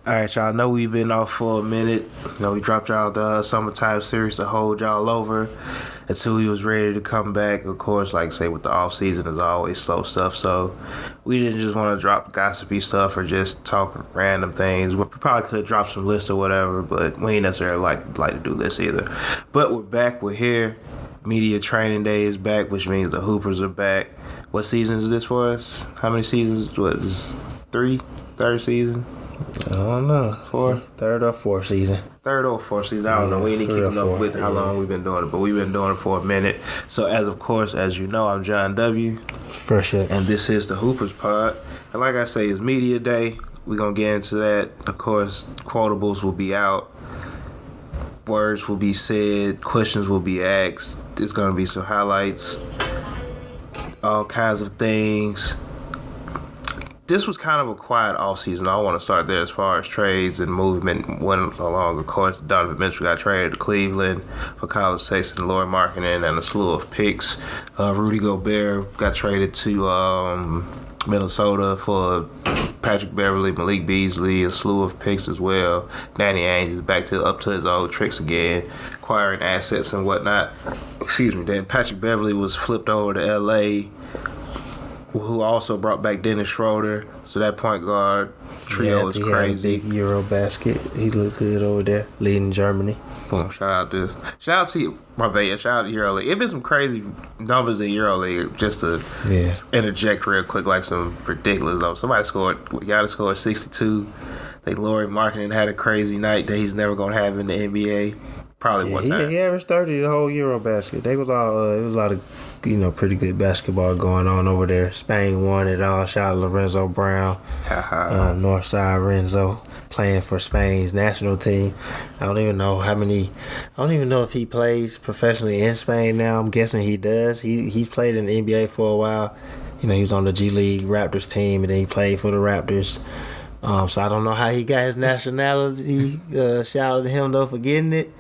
All right, y'all. I know we've been off for a minute. We dropped y'all the summertime series to hold y'all over until we was ready to come back. Of course, like I say, with the off season is always slow stuff. So we didn't just want to drop gossipy stuff or just talk random things. We probably could have dropped some lists or whatever, but we ain't necessarily like to do lists either. But we're back. We're here. Media training day is back, which means the Hoopers are back. What season is this for us? How many seasons? What is 3? Third season? I don't know. 4? Third or fourth season. Third or fourth season. I don't know. We ain't keeping up with how long we've been doing it, but we've been doing it for a minute. So, as you know, I'm John W. Fresh X. And this is the Hoopers Pod. And like I say, it's media day. We're going to get into that. Of course, quotables will be out. Words will be said. Questions will be asked. There's going to be some highlights. All kinds of things. This was kind of a quiet offseason. I want to start there as far as trades and movement went along. Of course, Donovan Mitchell got traded to Cleveland for Colin Sexton, Lauri Markkanen, and a slew of picks. Rudy Gobert got traded to Minnesota for Patrick Beverly, Malik Beasley, a slew of picks as well. Danny Ainge is up to his old tricks again, acquiring assets and whatnot. Then Patrick Beverly was flipped over to L.A., who also brought back Dennis Schroeder. So that point guard trio is crazy. Had a big Eurobasket. He looked good over there, leading Germany. Boom! Shout out to you, my bad. Shout out to EuroLeague. It been some crazy numbers in EuroLeague. Just to interject real quick, like some ridiculous numbers. Somebody Giannis scored 62. I think Lauri Markkanen had a crazy night that he's never gonna have in the NBA. Probably one time. He averaged 30 the whole Eurobasket. It was a lot of pretty good basketball going on over there. Spain won it all. Shout out to Lorenzo Brown, Northside Renzo, playing for Spain's national team. I don't even know if he plays professionally in Spain now. I'm guessing he does. He's played in the NBA for a while. He was on the G League Raptors team, and then he played for the Raptors. So I don't know how he got his nationality. Shout out to him though for getting it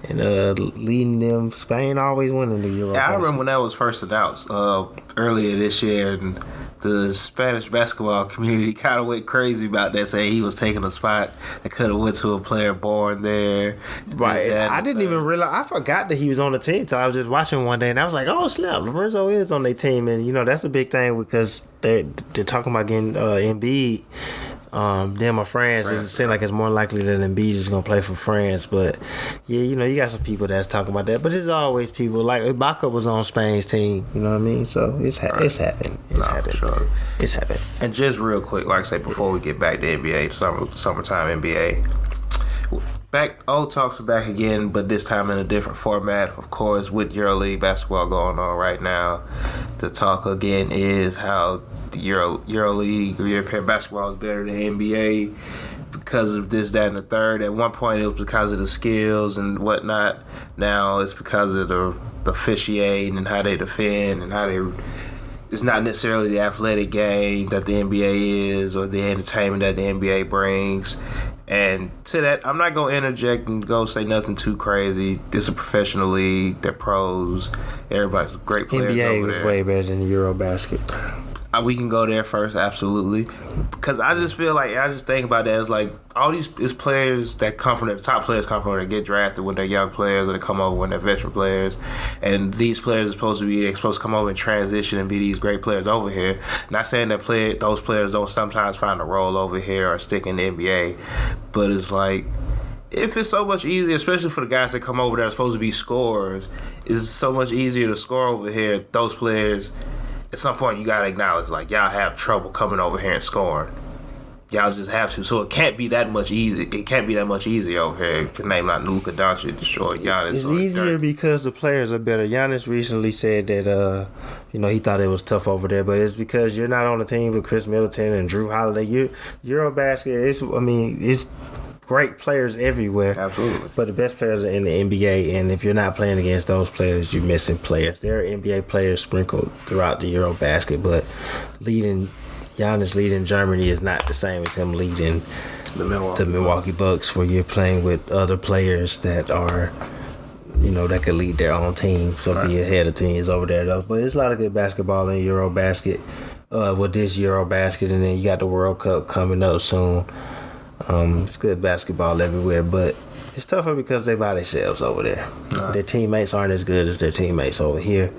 and leading them. Spain always winning the Euro. Yeah, I remember when that was first announced earlier this year, and the Spanish basketball community kind of went crazy about that, saying he was taking a spot that could have went to a player born there. Right. I didn't even realize. I forgot that he was on the team. So I was just watching one day, and I was like, "Oh snap, Lorenzo is on their team." And that's a big thing because they're talking about getting Embiid. Them are France. It seems like it's more likely that Embiid is going to play for France. But, yeah, you got some people that's talking about that. But there's always people. Like, Ibaka was on Spain's team. You know what I mean? So, it's happened. It's happened. Sure. It's happened. And just real quick, like I say, before we get back to NBA, summertime NBA, old talks are back again, but this time in a different format. Of course, with EuroLeague basketball going on right now, the talk again is how the EuroLeague or European basketball is better than NBA because of this, that, and the third. At one point, it was because of the skills and whatnot. Now it's because of the officiating and how they defend and how they. It's not necessarily the athletic game that the NBA is or the entertainment that the NBA brings. And to that, I'm not going to interject and go say nothing too crazy. This is a professional league. They're pros. Everybody's great players NBA over was there. way better than Eurobasket. We can go there first, absolutely. Because I just feel like, I just think about that. It's like all these players that come from the top players come from there, get drafted when they're young players or they come over when they're veteran players. And these players are supposed to come over and transition and be these great players over here. Not saying that those players don't sometimes find a role over here or stick in the NBA. But it's like, if it's so much easier, especially for the guys that come over that are supposed to be scorers, it's so much easier to score over here. Those players, at some point, you gotta acknowledge, like, y'all have trouble coming over here and scoring. Y'all just have to. So it can't be that much easy. It can't be that much easier over here. Your name not Luka Doncic or Giannis. It's easier because the players are better. Giannis recently said that he thought it was tough over there, but it's because you're not on the team with Chris Middleton and Drew Holiday. Eurobasket, it's great players everywhere. Absolutely. But the best players are in the NBA, and if you're not playing against those players, you're missing players. There are NBA players sprinkled throughout the Eurobasket, but Giannis leading Germany is not the same as him leading the Milwaukee Bucks, where you're playing with other players that are, that could lead their own team, so be ahead of teams over there, though. But there's a lot of good basketball in Eurobasket with this Eurobasket, and then you got the World Cup coming up soon. It's good basketball everywhere, but it's tougher because they by themselves over there. Their teammates aren't as good as their teammates over here.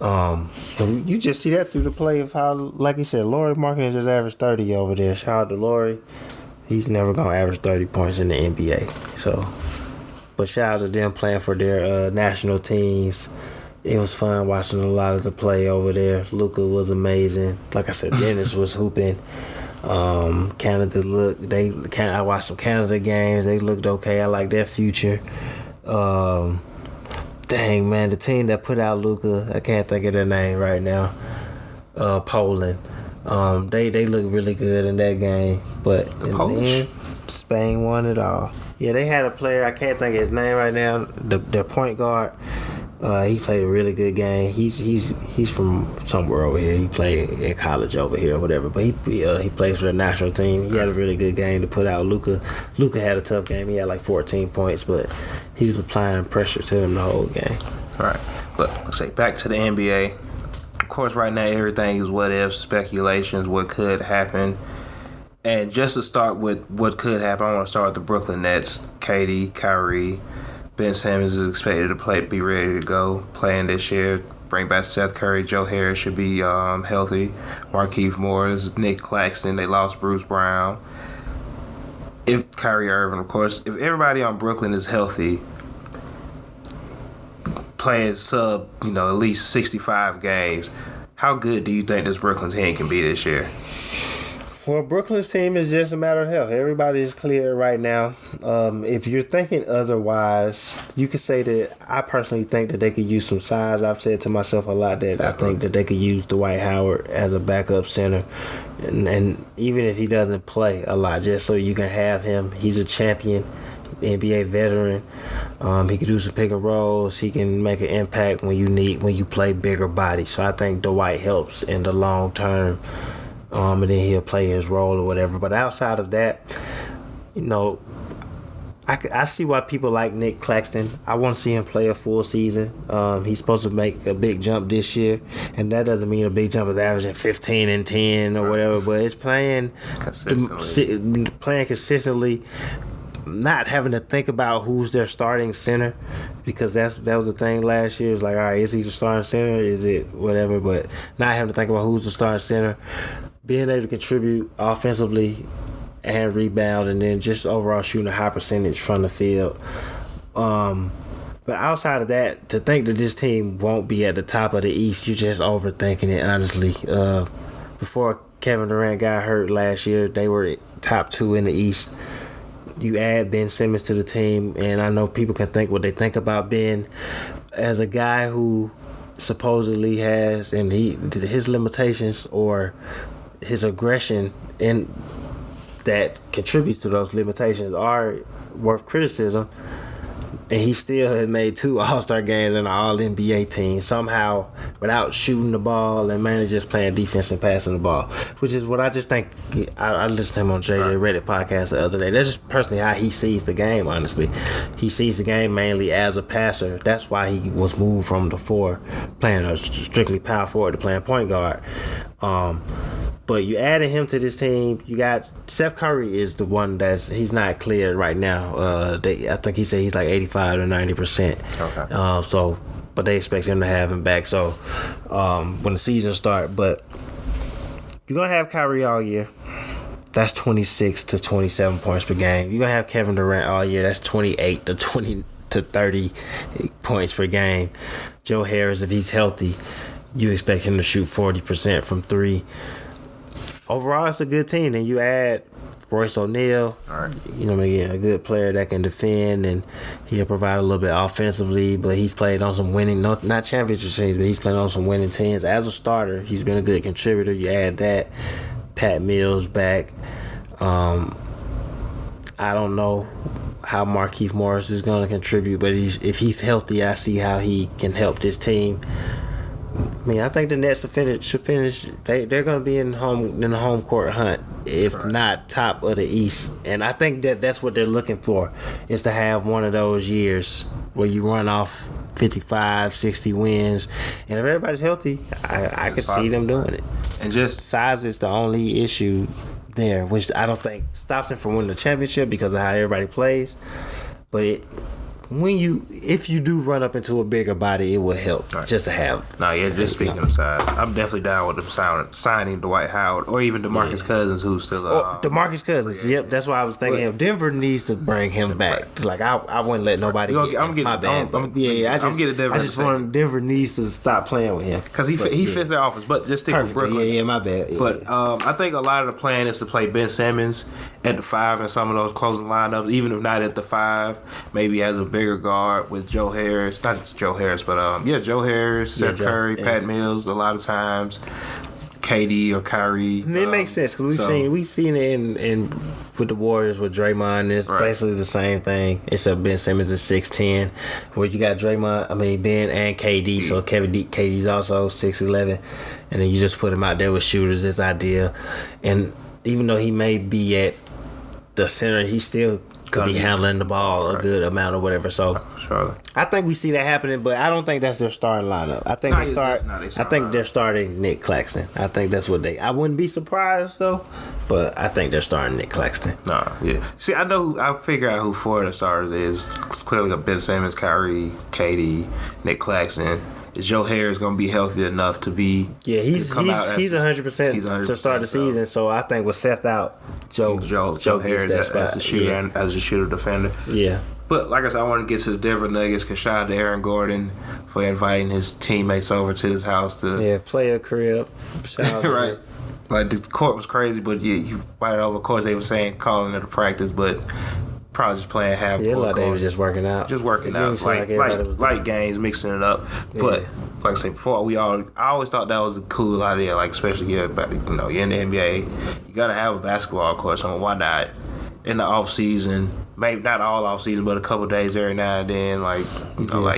And you just see that through the play of how, like you said, Lauri Markkanen just averaged 30 over there. Shout out to Lauri. He's never gonna average 30 points in the NBA. So, but shout out to them playing for their national teams. It was fun watching a lot of the play over there. Luka was amazing. Like I said, Dennis was hooping. Canada I watched some Canada games. They looked okay. I like their future. Dang, man, the team that put out Luka, I can't think of their name right now. Poland. They look really good in that game. But in the end, Spain won it all. Yeah, they had a player, I can't think of his name right now, their point guard. He played a really good game. He's from somewhere over here. He played in college over here or whatever. But he plays for the national team. He had a really good game to put out Luka. Luka had a tough game. He had like 14 points, but he was applying pressure to him the whole game. All right. But let's say back to the NBA. Of course, right now everything is what if, speculations, what could happen. And just to start with what could happen, I want to start with the Brooklyn Nets. KD, Kyrie. Ben Simmons is expected to be ready to go, playing this year. Bring back Steph Curry. Joe Harris should be healthy. Markieff Morris, Nick Claxton. They lost Bruce Brown. If Kyrie Irving, of course, if everybody on Brooklyn is healthy, playing at least 65 games, how good do you think this Brooklyn team can be this year? Well, Brooklyn's team is just a matter of health. Everybody is clear right now. If you're thinking otherwise, you could say that I personally think that they could use some size. I've said to myself a lot that I think that they could use Dwight Howard as a backup center. And even if he doesn't play a lot, just so you can have him. He's a champion, NBA veteran. He can do some pick and rolls. He can make an impact when you play bigger bodies. So I think Dwight helps in the long term. And then he'll play his role or whatever. But outside of that, I see why people like Nick Claxton. I want to see him play a full season. He's supposed to make a big jump this year, and that doesn't mean a big jump is averaging 15 and 10 or whatever. But it's playing consistently, not having to think about who's their starting center, because that was the thing last year. It's like, all right, is he the starting center? Is it whatever? But not having to think about who's the starting center. Being able to contribute offensively and rebound, and then just overall shooting a high percentage from the field. But outside of that, to think that this team won't be at the top of the East, you're just overthinking it, honestly. Before Kevin Durant got hurt last year, they were top 2 in the East. You add Ben Simmons to the team, and I know people can think what they think about Ben as a guy who supposedly has, and his limitations or his aggression and that contributes to those limitations are worth criticism. And he still has made 2 All-Star games and an All-NBA team somehow without shooting the ball and mainly just playing defense and passing the ball, which is what I just think. I listened to him on JJ Reddit podcast the other day. That's just personally how he sees the game, honestly. He sees the game mainly as a passer. That's why he was moved from the 4, playing a strictly power forward, to playing point guard. But you added him to this team. You got Steph Curry is the one he's not cleared right now. I think he said he's like 85 to 90%. Okay. But they expect him to have him back. So when the season starts, but you're gonna have Kyrie all year. That's 26 to 27 points per game. You're gonna have Kevin Durant all year. That's 28 to 20 to 30 points per game. Joe Harris, if he's healthy, you expect him to shoot 40% from 3. Overall, it's a good team. And you add Royce O'Neal, a good player that can defend, and he'll provide a little bit offensively, but he's played on some winning, not championship teams, but he's played on some winning teams. As a starter, he's been a good contributor. You add that. Pat Mills back. I don't know how Markieff Morris is going to contribute, but if he's healthy, I see how he can help this team. I mean, I think the Nets should finish. They're going to be in the home court hunt, if not top of the East. And I think that's what they're looking for, is to have one of those years where you run off 55, 60 wins. And if everybody's healthy, I can see them doing it. And just size is the only issue there, which I don't think stops him from winning the championship because of how everybody plays. But if you do run up into a bigger body, it will help just to have. Just speaking of size, I'm definitely down with them signing Dwight Howard or even DeMarcus Cousins, who's still. DeMarcus Cousins, yep, that's what I was thinking. Denver needs to bring him back. Like I wouldn't let nobody. I'm getting. My bad. I just want Denver needs to stop playing with him because he fits their offense. But just stick with Brooklyn. Yeah, my bad. But I think a lot of the plan is to play Ben Simmons at the 5 in some of those closing lineups, even if not at the 5, maybe as a bigger guard with Joe Harris. Not just Joe Harris, but Joe Harris, Steph Curry, Pat Mills. A lot of times, KD or Kyrie. It makes sense because we've seen it in with the Warriors with Draymond. It's basically the same thing, except Ben Simmons is 6'10", where you got Ben and KD. So KD's also 6'11", and then you just put him out there with shooters. It's ideal. And even though he may be at the center, he still could be handling the ball a good amount or whatever. So I think we see that happening, but I don't think that's their starting lineup. I think they're starting Nick Claxton. I think that's what I wouldn't be surprised though, but I think they're starting Nick Claxton. See, I figure out who four of the starters is. It's clearly got Ben Simmons, Kyrie, KD, Nick Claxton. Is Joe Harris going to be healthy enough to be? Yeah, he's 100% to start the season. So I think with Seth out, Joe Harris as a shooter as a shooter defender. Yeah. But like I said, I want to get to the Denver Nuggets. Cause shout out to Aaron Gordon for inviting his teammates over to his house to play a crib. Shout out right. Like the court was crazy, but he invited over. Of course, they were saying calling it a practice, but. Probably just playing half. Yeah, like they was just working out. Light games, mixing it up. But like I said before, I always thought that was a cool idea. Like especially you're in the NBA, you gotta have a basketball court. So why not in the off season? Maybe not all off season, but a couple days every now and then. Like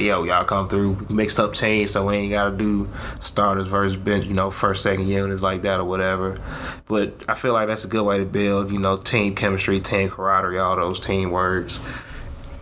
y'all come through mixed up teams, so we ain't gotta do starters versus bench. First, second units like that or whatever. But I feel like that's a good way to build, team chemistry, team camaraderie, all those team words.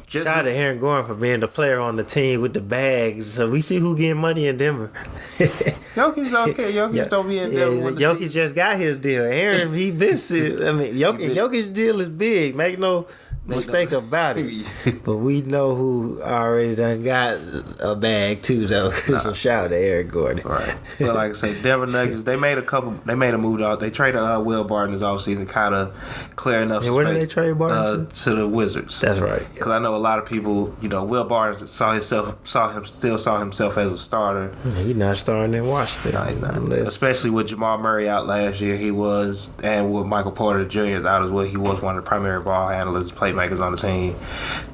Shout out to Aaron Gordon for being the player on the team with the bags. So we see who getting money in Denver. Jokic okay. Jokic don't be in Denver. Jokic just got his deal. Aaron, he missed it. I mean, Jokic's deal is big. Make no mistake about it. But we know who already done got a bag too, though. So shout out to Aaron Gordon. Right. But like I say, Denver Nuggets, they made a move out. They traded Will Barton this offseason, kind of clear enough. And where did they trade Barton to the Wizards. That's right. Because I know a lot of people, Will Barton saw himself as a starter. He's not starting in Washington. No, he's not. Especially with Jamal Murray out last year, he was, and with Michael Porter Jr. out as well, he was one of the primary ball handlers, playmakers on the team.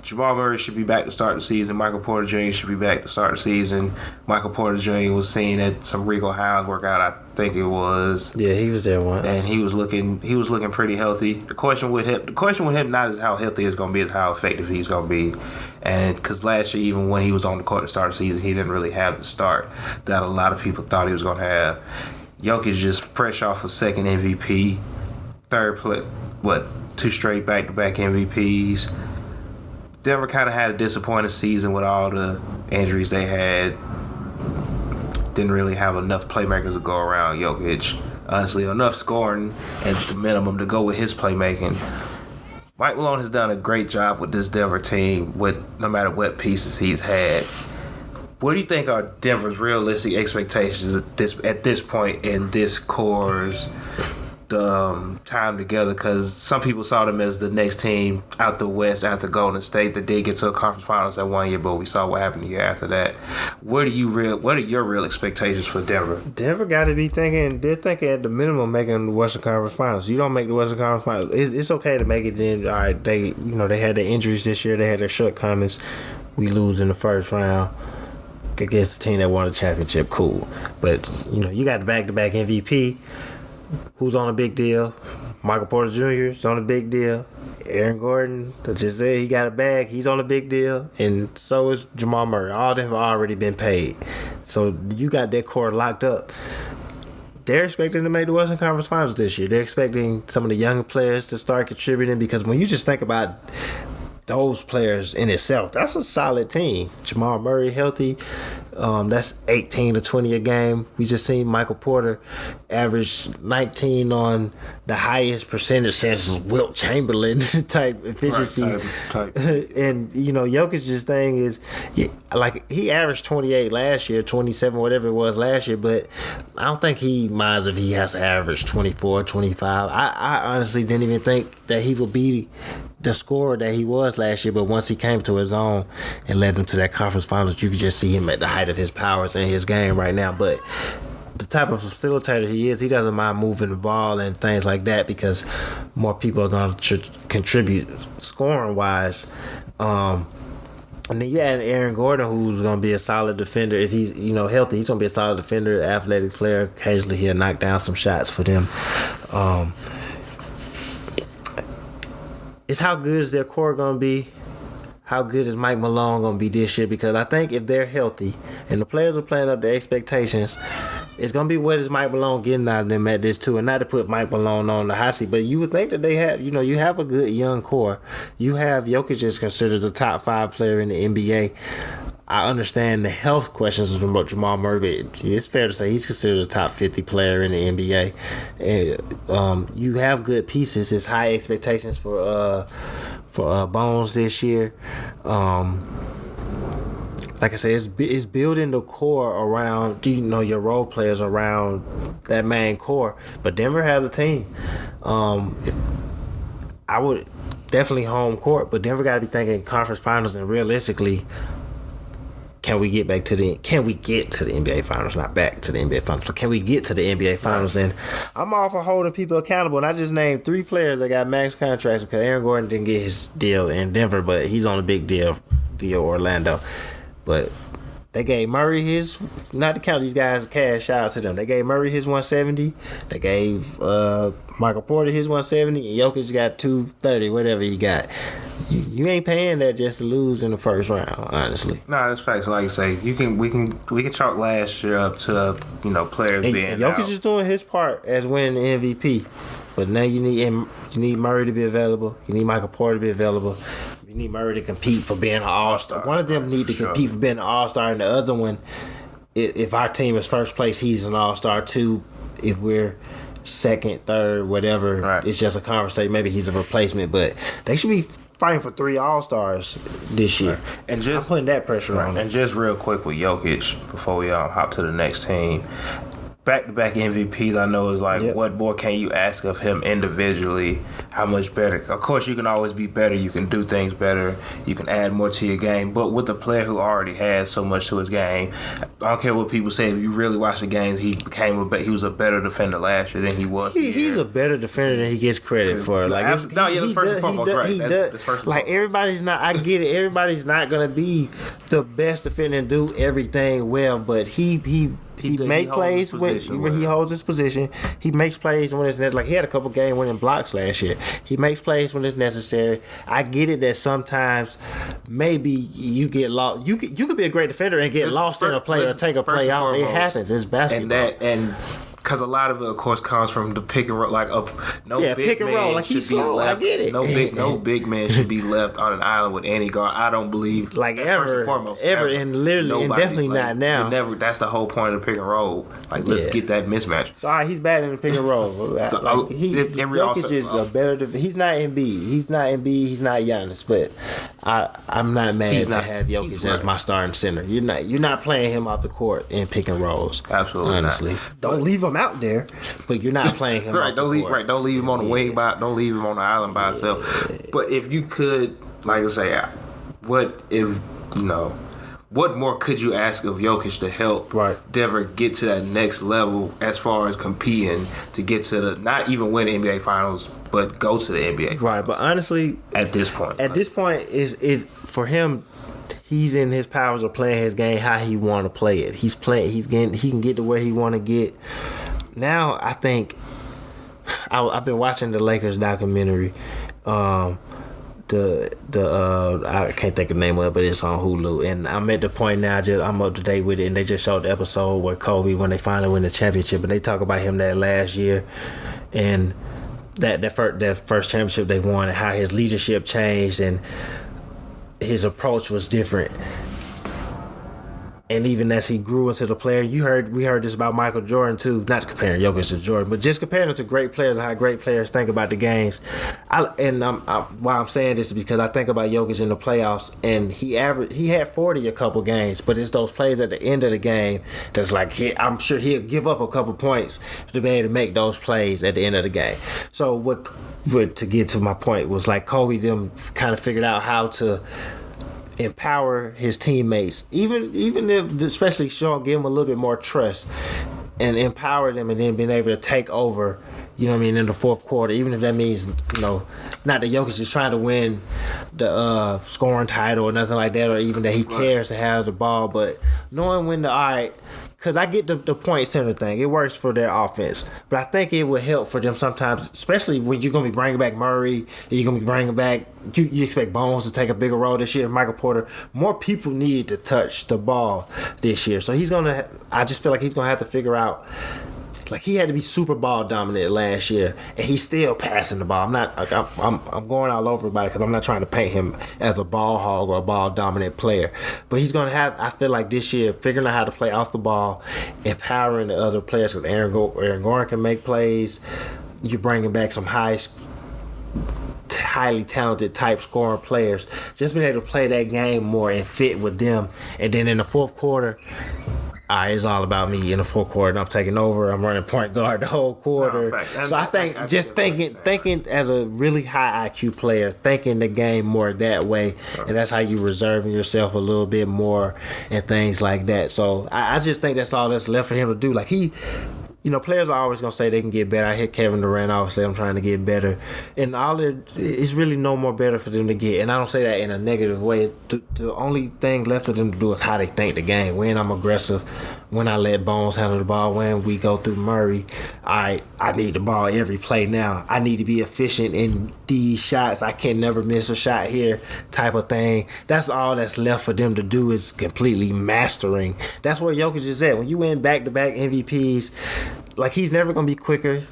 Jamal Murray should be back to start the season. Michael Porter Jr. should be back to start the season. Michael Porter Jr. was seen at some Rico Hines workout, I think it was. Yeah, he was there once, and he was looking pretty healthy. The question with him not is how healthy he's going to be, is how effective he's going to be. And because last year, even when he was on the court to start the season, he didn't really have the start that a lot of people thought he was going to have. Jokic just fresh off a second MVP, two straight back-to-back MVPs. Denver kind of had a disappointing season with all the injuries they had. Didn't really have enough playmakers to go around Jokic. Honestly, enough scoring at the minimum to go with his playmaking. Mike Malone has done a great job with this Denver team, with no matter what pieces he's had. What do you think are Denver's realistic expectations at this point in this core's time together? Because some people saw them as the next team out the West after Golden State that did get to a conference finals that 1 year, but we saw what happened the year after that. What are your real expectations for Denver? Denver got to be thinking at the minimum making the Western Conference Finals. You don't make the Western Conference Finals, it's okay to make it then. All right, they had their injuries this year, they had their shortcomings. We lose in the first round against the team that won the championship. Cool, but you got the back-to-back MVP. Who's on a big deal? Michael Porter Jr. is on a big deal. Aaron Gordon, just said he got a bag. He's on a big deal. And so is Jamal Murray. All of them have already been paid. So you got that core locked up. They're expecting to make the Western Conference Finals this year. They're expecting some of the younger players to start contributing, because when you just think about those players in itself, that's a solid team. Jamal Murray healthy, that's 18 to 20 a game. We just seen Michael Porter average 19 on the highest percentage since Wilt Chamberlain type efficiency. Type. And Jokic's thing is, like, he averaged 28 last year, 27, whatever it was last year, but I don't think he minds if he has to average 24, 25. I honestly didn't even think that he would be the scorer that he was last year, but once he came to his own and led them to that conference finals, you could just see him at the height of his powers in his game right now. But the type of facilitator he is, he doesn't mind moving the ball and things like that because more people are going to contribute scoring wise. And then you add Aaron Gordon, who's going to be a solid defender. If he's healthy, he's going to be a solid defender, athletic player. Occasionally he'll knock down some shots for them. It's how good is their core going to be? How good is Mike Malone going to be this year? Because I think if they're healthy and the players are playing up to expectations, it's going to be what is Mike Malone getting out of them at this too. And not to put Mike Malone on the hot seat, but you would think that they have, you have a good young core. You have Jokic is considered the top 5 player in the NBA. I understand the health questions about Jamal Murray, but it's fair to say he's considered a top 50 player in the NBA. And you have good pieces. It's high expectations for Bones this year. Like I said, it's building the core around your role players around that main core. But Denver has a team. I would definitely home court, but Denver got to be thinking conference finals and realistically. Can we get to the NBA Finals? Not back to the NBA Finals, but can we get to the NBA Finals? And I'm all for holding people accountable. And I just named 3 players that got max contracts because Aaron Gordon didn't get his deal in Denver, but he's on a big deal via Orlando. But they gave Murray his, not to count these guys cash, shout out to them. They gave Murray his 170. They gave Michael Porter his 170. And Jokic got 230, whatever he got. You ain't paying that just to lose in the first round, honestly. No, that's facts. Like you say, we can chalk last year up to players being and Jokic out. is doing his part as winning the MVP, but now you need Murray to be available. You need Michael Porter to be available. You need Murray to compete for being an all-star. One of them need to compete for being an all-star, and the other one, if our team is first place, he's an all-star too. If we're second, third, whatever, right. It's just a conversation. Maybe he's a replacement, but they should be fighting for 3 All-Stars this year. Right. And just I'm putting that pressure on them. And just real quick with Jokic, before we hop to the next team, back-to-back MVPs, I know is like, what more can you ask of him individually? How much better? Of course, you can always be better. You can do things better. You can add more to your game. But with the player who already has so much to his game, I don't care what people say. If you really watch the games, he was a better defender last year than he was. He's a better defender than he gets credit for. Like, that's first and foremost, right? That's first and like foremost. Everybody's not. I get it. Everybody's not gonna be the best defender and do everything well, but he makes plays when he holds his position. He makes plays when it's necessary. Like, he had a couple game-winning blocks last year. He makes plays when it's necessary. I get it that sometimes maybe you get lost. You could be a great defender and get lost in a play or take a play off. It happens. It's basketball. And because a lot of it, of course, comes from the pick and roll. Like, big pick and man roll. Like, should he's be slow. left. I get it. No big man should be left on an island with any guard. I don't believe. Like, that's ever, first and foremost, ever, and literally, nobody, and definitely not now. That's the whole point of the pick and roll. Like, let's get that mismatch. Sorry, he's bad in the pick and roll. Jokic is a better. He's not Embiid. He's not Giannis. But I'm not mad to have Jokic as my starting center. You're not playing him off the court in pick and rolls. Absolutely, honestly. Not. Don't leave him out there. But you're not playing him off the court. Right, don't leave him on the wing don't leave him on the island by himself. But if you could, like I say, what more could you ask of Jokic to help Denver get to that next level as far as competing to get to the, not even win the NBA Finals, but go to the NBA Finals? Right, but honestly, at this point, is it for him? He's in his powers of playing his game how he want to play it. He's playing. He can get to where he want to get. Now I think I've been watching the Lakers documentary. I can't think of the name of it, but it's on Hulu, and I'm at the point now. I'm up to date with it, and they just showed the episode where Kobe, when they finally win the championship, and they talk about him that last year, and that first championship they won, and how his leadership changed, and his approach was different. And even as he grew into the player, we heard this about Michael Jordan too. Not comparing Jokic to Jordan, but just comparing them to great players and how great players think about the games. Why I'm saying this is because I think about Jokic in the playoffs, and he had 40 a couple games, but it's those plays at the end of the game that's like I'm sure he'll give up a couple points to be able to make those plays at the end of the game. So what to get to my point was like Kobe them kind of figured out how to empower his teammates, even if, especially give him a little bit more trust and empower them, and then being able to take over, in the fourth quarter, even if that means, not that Jokic is trying to win the scoring title or nothing like that, or even that he cares to have the ball, but knowing when to, all right, because I get the point center thing. It works for their offense. But I think it would help for them sometimes, especially when you're going to be bringing back Murray, you're going to be bringing back, you expect Bones to take a bigger role this year, Michael Porter. More people need to touch the ball this year. So I just feel like he's going to have to figure out, like he had to be super ball dominant last year, and he's still passing the ball. I'm going all over about it because I'm not trying to paint him as a ball hog or a ball dominant player. But he's going to have, I feel like this year, figuring out how to play off the ball, empowering the other players, because Aaron Gordon can make plays. You're bringing back some highly talented type scoring players. Just being able to play that game more and fit with them. And then in the fourth quarter, it's all about me in the fourth quarter, and I'm taking over. I'm running point guard the whole quarter. No, so I think thinking as a really high IQ player, thinking the game more that way, and that's how you reserving yourself a little bit more and things like that. So I just think that's all that's left for him to do. Like players are always going to say they can get better. I hear Kevin Durant always say I'm trying to get better. And it's really no more better for them to get. And I don't say that in a negative way. The only thing left for them to do is how they think the game. When I'm aggressive, when I let Bones handle the ball, when we go through Murray, I need the ball every play now. I need to be efficient in these shots. I can never miss a shot here type of thing. That's all that's left for them to do is completely mastering. That's where Jokic is at. When you win back-to-back MVPs, like he's never going to be quicker.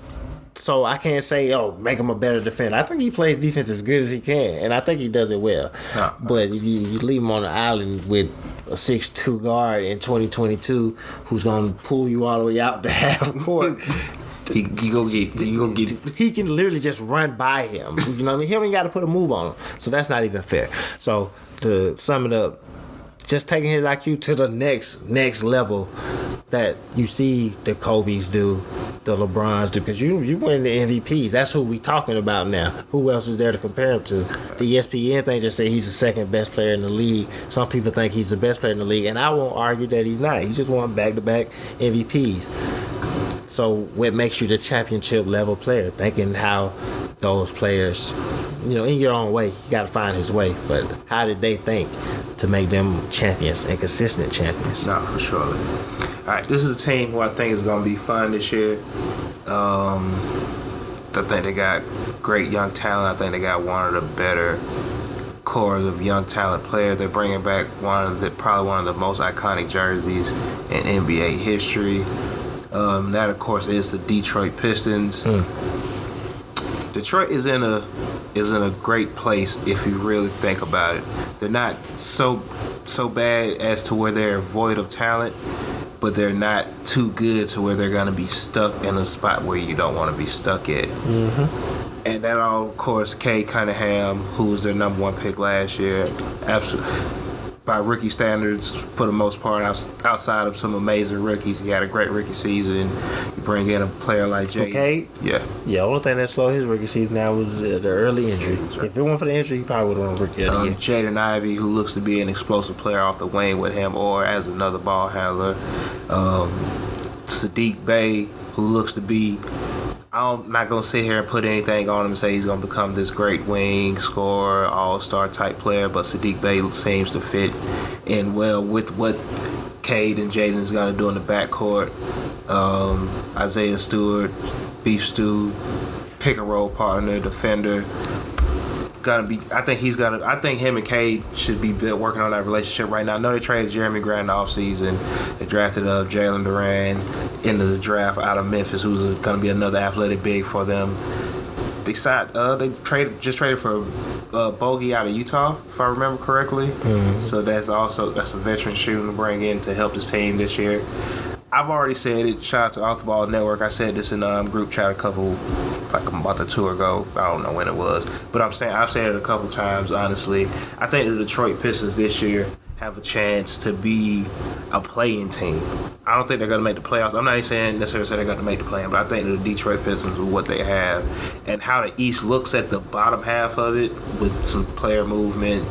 So I can't say, make him a better defender. I think he plays defense as good as he can, and I think he does it well. But if you leave him on the island with a 6'2" guard in 2022 who's going to pull you all the way out to half court, he can literally just run by him. You know what I mean? He don't even got to put a move on him. So that's not even fair. So to sum it up, just taking his IQ to the next level that you see the Kobe's do, the LeBrons do, because you win the MVPs. That's who we talking about now. Who else is there to compare him to? The ESPN thing just say he's the second best player in the league. Some people think he's the best player in the league, and I won't argue that he's not. He just won back-to-back MVPs. So what makes you the championship level player? Thinking how those players, in your own way, you got to find his way. But how did they think to make them champions and consistent champions? No, for sure. All right, this is a team who I think is going to be fun this year. I think they got great young talent. I think they got one of the better cores of young talent players. They're bringing back probably one of the most iconic jerseys in NBA history. That, of course, is the Detroit Pistons. Detroit is in a great place if you really think about it. They're not so bad as to where they're void of talent, but they're not too good to where they're going to be stuck in a spot where you don't want to be stuck at. Mm-hmm. And that all, of course, Cunningham, who was their number one pick last year, absolutely. By rookie standards, for the most part, outside of some amazing rookies. He had a great rookie season. You bring in a player like Jay. Okay. Yeah. The only thing that slowed his rookie season now was the early injury. Right. If it weren't for the injury, he probably would have won rookie of the year. Jayden Ivy, who looks to be an explosive player off the wing with him or as another ball handler. Saddiq Bey, who looks to be... I'm not going to sit here and put anything on him and say he's going to become this great wing scorer, all-star type player, but Saddiq Bey seems to fit in well with what Cade and Jayden is going to do in the backcourt. Isaiah Stewart, Beef Stew, pick-and-roll partner, defender. I think him and Cade should be working on that relationship right now. I know they traded Jeremy Grant in the offseason. They drafted Jalen Duran into the draft out of Memphis, who's going to be another athletic big for them. They signed. They traded for Bogey out of Utah, if I remember correctly. Mm-hmm. So that's a veteran shooting to bring in to help this team this year. I've already said it. Shout out to Off the Ball Network. I said this in group chat like a month or two ago. I don't know when it was, but I've said it a couple times. Honestly, I think the Detroit Pistons this year have a chance to be a play-in team. I don't think they're going to make the playoffs. I'm not even saying necessarily they're going to make the play-in, but I think the Detroit Pistons with what they have and how the East looks at the bottom half of it with some player movement,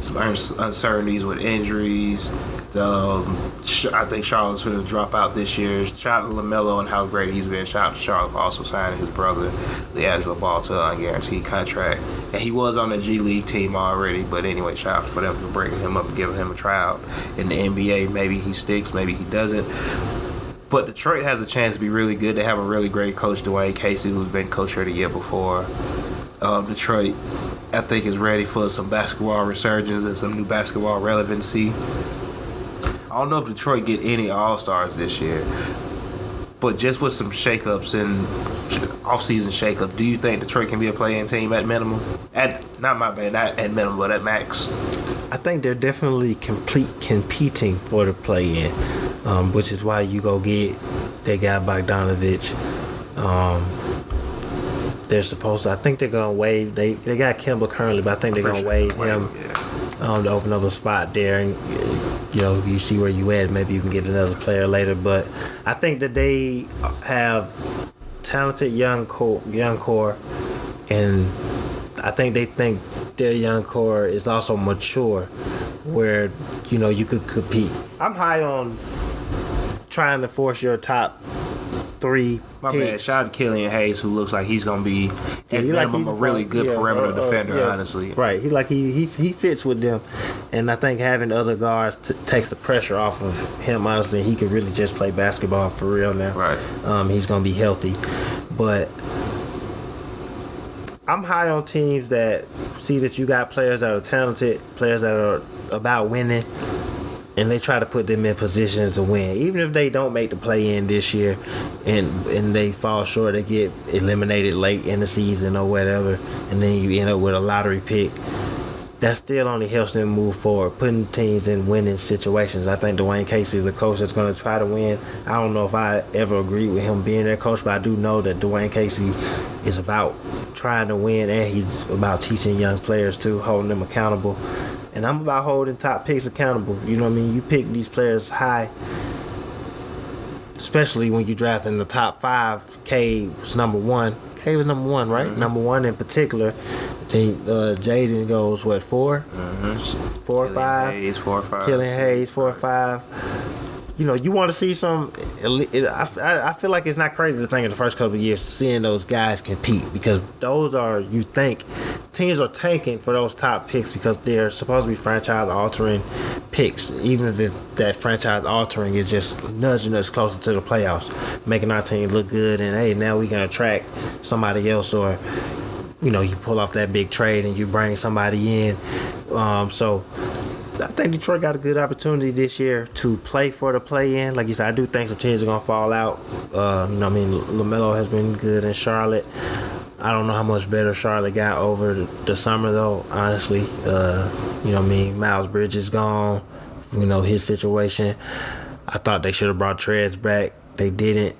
some uncertainties with injuries. I think Charlotte's going to drop out this year. Shout out to LaMelo and how great he's been. Shout out to Charlotte for also signing his brother, LeAngelo Ball, to an unguaranteed contract. And he was on the G League team already. But anyway, shout out for them for bringing him up and giving him a tryout in the NBA. Maybe he sticks, maybe he doesn't. But Detroit has a chance to be really good. They have a really great coach, Dwayne Casey, who's been coach of the year before. Detroit, I think, is ready for some basketball resurgence and some new basketball relevancy. I don't know if Detroit get any All-Stars this year, but just with some shakeups and off-season shakeup, do you think Detroit can be a play-in team at minimum? Not at minimum, but at max. I think they're definitely competing for the play-in, which is why you go get that guy Bogdanovich. They're supposed to. I think they're gonna waive. They got Kemba currently, but I think they're gonna waive him to open up a spot there, and you see where you at. Maybe you can get another player later, but I think that they have talented young core, and I think they think their young core is also mature, where you could compete. I'm high on trying to force your top 3 My picks. bad. Shout out to Killian Hayes, who looks like he's gonna be a really good perimeter defender. Honestly, right. He fits with them, and I think having other guards takes the pressure off of him. Honestly, he can really just play basketball for real now. Right. He's gonna be healthy, but I'm high on teams that see that you got players that are talented, players that are about winning, and they try to put them in positions to win. Even if they don't make the play-in this year and they fall short, they get eliminated late in the season or whatever, and then you end up with a lottery pick, that still only helps them move forward, putting teams in winning situations. I think Dwayne Casey is a coach that's going to try to win. I don't know if I ever agree with him being their coach, but I do know that Dwayne Casey is about trying to win, and he's about teaching young players too, holding them accountable. And I'm about holding top picks accountable. You know what I mean? You pick these players high, especially when you draft in the top 5. K was number 1. K was number 1, right? Mm-hmm. Number 1 in particular. Then Jayden goes, 4? Mm-hmm. 4 or 5? Hayes, 4 or 5. Killian Hayes, 4 or 5. You want to see some. I feel like it's not crazy to think in the first couple of years seeing those guys compete, because those are, you think, teams are tanking for those top picks because they're supposed to be franchise-altering picks, even if that franchise-altering is just nudging us closer to the playoffs, making our team look good, and hey, now we can attract somebody else, or you pull off that big trade and you bring somebody in. So I think Detroit got a good opportunity this year to play for the play-in. Like you said, I do think some teams are going to fall out. LaMelo has been good in Charlotte. I don't know how much better Charlotte got over the summer, though, honestly. Miles Bridges gone. His situation. I thought they should have brought Trez back. They didn't.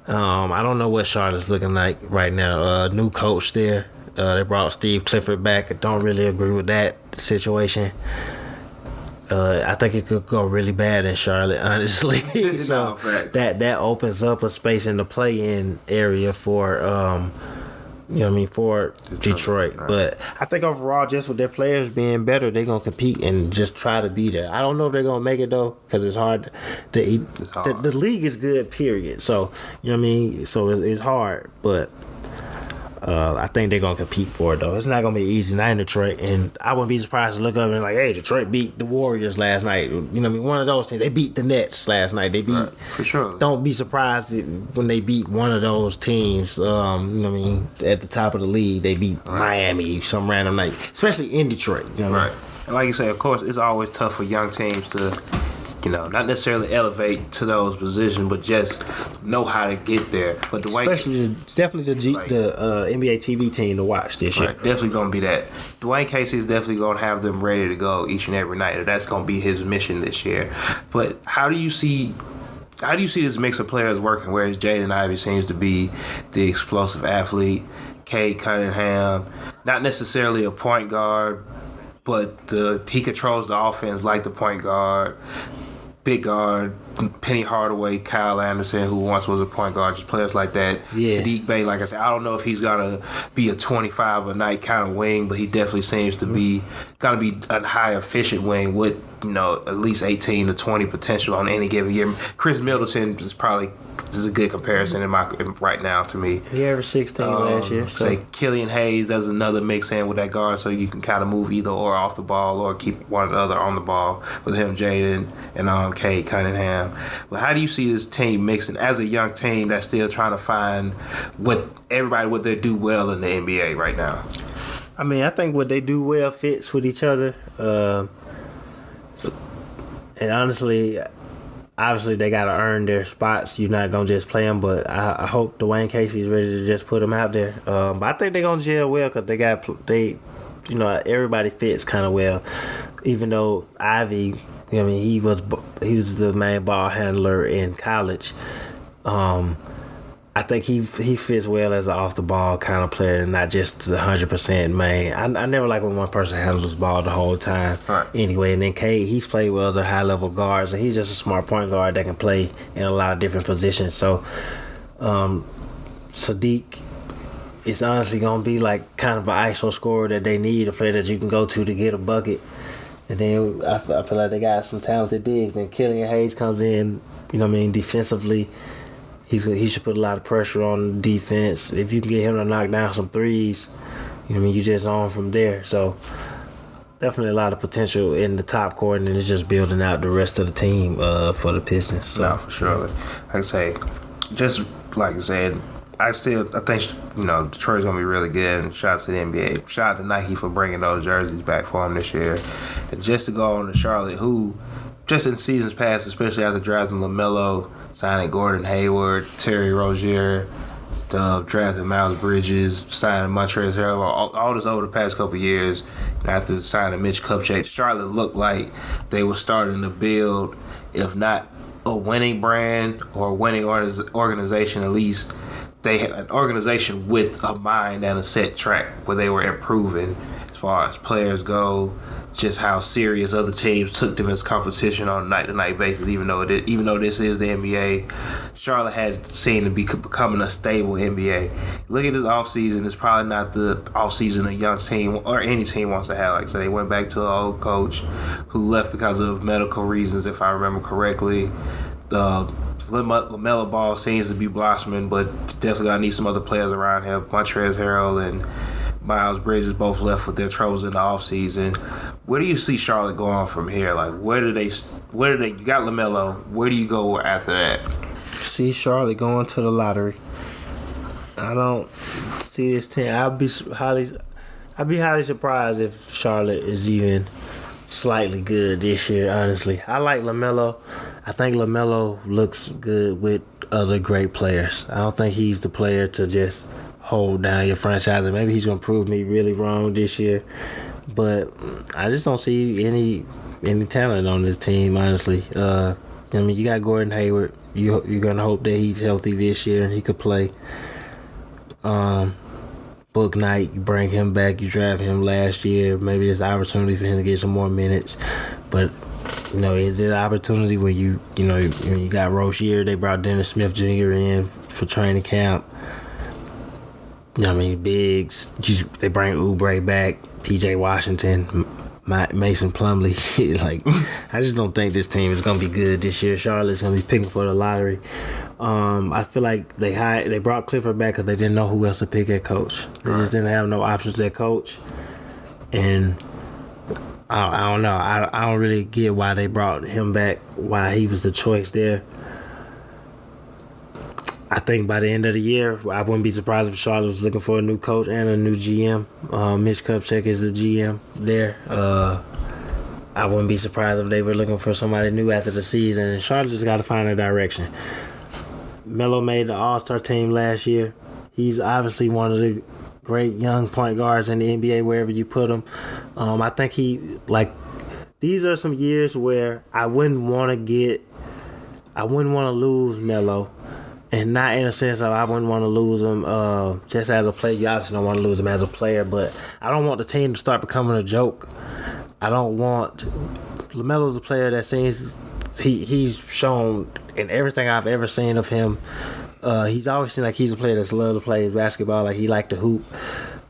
I don't know what Charlotte's looking like right now. New coach there. They brought Steve Clifford back. I don't really agree with that situation. I think it could go really bad in Charlotte, honestly. So that opens up a space in the play-in area for for Detroit. Right. But I think overall, just with their players being better, they're gonna compete and just try to be there. I don't know if they're gonna make it though, because it's hard. The league is good, period. So so it's hard, but. I think they're going to compete for it, though. It's not going to be easy night in Detroit, and I wouldn't be surprised to look up and hey, Detroit beat the Warriors last night. One of those things. They beat the Nets last night. They beat... Right, for sure. Don't be surprised when they beat one of those teams, at the top of the league. They beat Miami some random night, especially in Detroit. Right. And like you say, of course, it's always tough for young teams to not necessarily elevate to those positions, but just know how to get there. But it's definitely the NBA TV team to watch this year. Right, definitely going to be that. Dwayne Casey is definitely going to have them ready to go each and every night. That's going to be his mission this year. But how do you see this mix of players working? Whereas Jayden Ivy seems to be the explosive athlete, Cunningham, not necessarily a point guard, but he controls the offense like the point guard. Big guard, Penny Hardaway, Kyle Anderson, who once was a point guard, just players like that. Yeah. Sadiq Bey, like I said, I don't know if he's gonna be a 25 a night kind of wing, but he definitely seems to be gonna be a high efficient wing with at least 18 to 20 potential on any given year. Chris Middleton is a good comparison right now to me. He averaged 16 last year. Say Killian Hayes as another mix in with that guard, so you can kind of move either or off the ball or keep one or the other on the ball with him, Jayden, and Cade Cunningham. But how do you see this team mixing as a young team that's still trying to find what they do well in the NBA right now? I mean, I think what they do well fits with each other. And honestly, obviously they got to earn their spots. You're not going to just play them, but I hope Dwayne Casey's ready to just put them out there. But I think they're going to gel well because everybody fits kind of well. Even though Ivy, he was the main ball handler in college. I think he fits well as an off the ball kind of player, and not just the 100% main. I never like when one person handles the ball the whole time. Right. Anyway, and then Cade, he's played well as a high level guard, so he's just a smart point guard that can play in a lot of different positions. So Sadiq is honestly gonna be like kind of an ISO scorer that they need, a player that you can go to get a bucket. And then I feel like they got some talented bigs. Then Killian Hayes comes in, defensively. He should put a lot of pressure on the defense. If you can get him to knock down some threes, you just on from there. So definitely a lot of potential in the top court, and it's just building out the rest of the team for the Pistons. So. No, for sure. Like I say, just like I said, I think Detroit's gonna be really good. And shout out to the NBA, shout out to Nike for bringing those jerseys back for them this year, and just to go on to Charlotte, who just in seasons past, especially after drafting LaMelo, signing Gordon Hayward, Terry Rozier, drafting Miles Bridges, signing Montrezl Harrell, all this over the past couple of years. After signing Mitch Kupchak, Charlotte looked like they were starting to build, if not a winning brand or a winning organization, at least they had an organization with a mind and a set track where they were improving as far as players go. Just how serious other teams took them as competition on a night-to-night basis, even though this is the NBA. Charlotte had seemed to be becoming a stable NBA. Look at this offseason. It's probably not the offseason a young team or any team wants to have. Like I said, they went back to an old coach who left because of medical reasons, if I remember correctly. LaMelo Ball seems to be blossoming, but definitely got to need some other players around him. Montrezl Harrell and Miles Bridges both left with their troubles in the offseason. Where do you see Charlotte going from here? Like, where do they? You got LaMelo. Where do you go after that? See Charlotte going to the lottery. I don't see this team. I'd be highly surprised if Charlotte is even slightly good this year. Honestly, I like LaMelo. I think LaMelo looks good with other great players. I don't think he's the player to just hold down your franchise. And maybe he's gonna prove me really wrong this year. But I just don't see any talent on this team, honestly. You got Gordon Hayward. You're gonna hope that he's healthy this year and he could play. Book Night, you bring him back. You draft him last year. Maybe there's an opportunity for him to get some more minutes. But is it an opportunity where you got Rozier? They brought Dennis Smith Jr. in for training camp. Bigs. They bring Oubre back. P.J. Washington, Mason Plumlee. I just don't think this team is gonna be good this year. Charlotte's gonna be picking for the lottery. I feel like they brought Clifford back because they didn't know who else to pick at coach. They just didn't have no options at coach, and I don't know. I don't really get why they brought him back. Why he was the choice there. I think by the end of the year, I wouldn't be surprised if Charlotte was looking for a new coach and a new GM. Mitch Kupchak is the GM there. I wouldn't be surprised if they were looking for somebody new after the season. And Charlotte just got to find a direction. Melo made the All-Star team last year. He's obviously one of the great young point guards in the NBA wherever you put him. I think these are some years where I wouldn't want to lose Melo. And not in a sense of I wouldn't want to lose him just as a player. You obviously don't want to lose him as a player, but I don't want the team to start becoming a joke. I don't want... LaMelo's a player that seems... He's shown in everything I've ever seen of him. He's always seemed like he's a player that's loved to play basketball. Like he liked to hoop.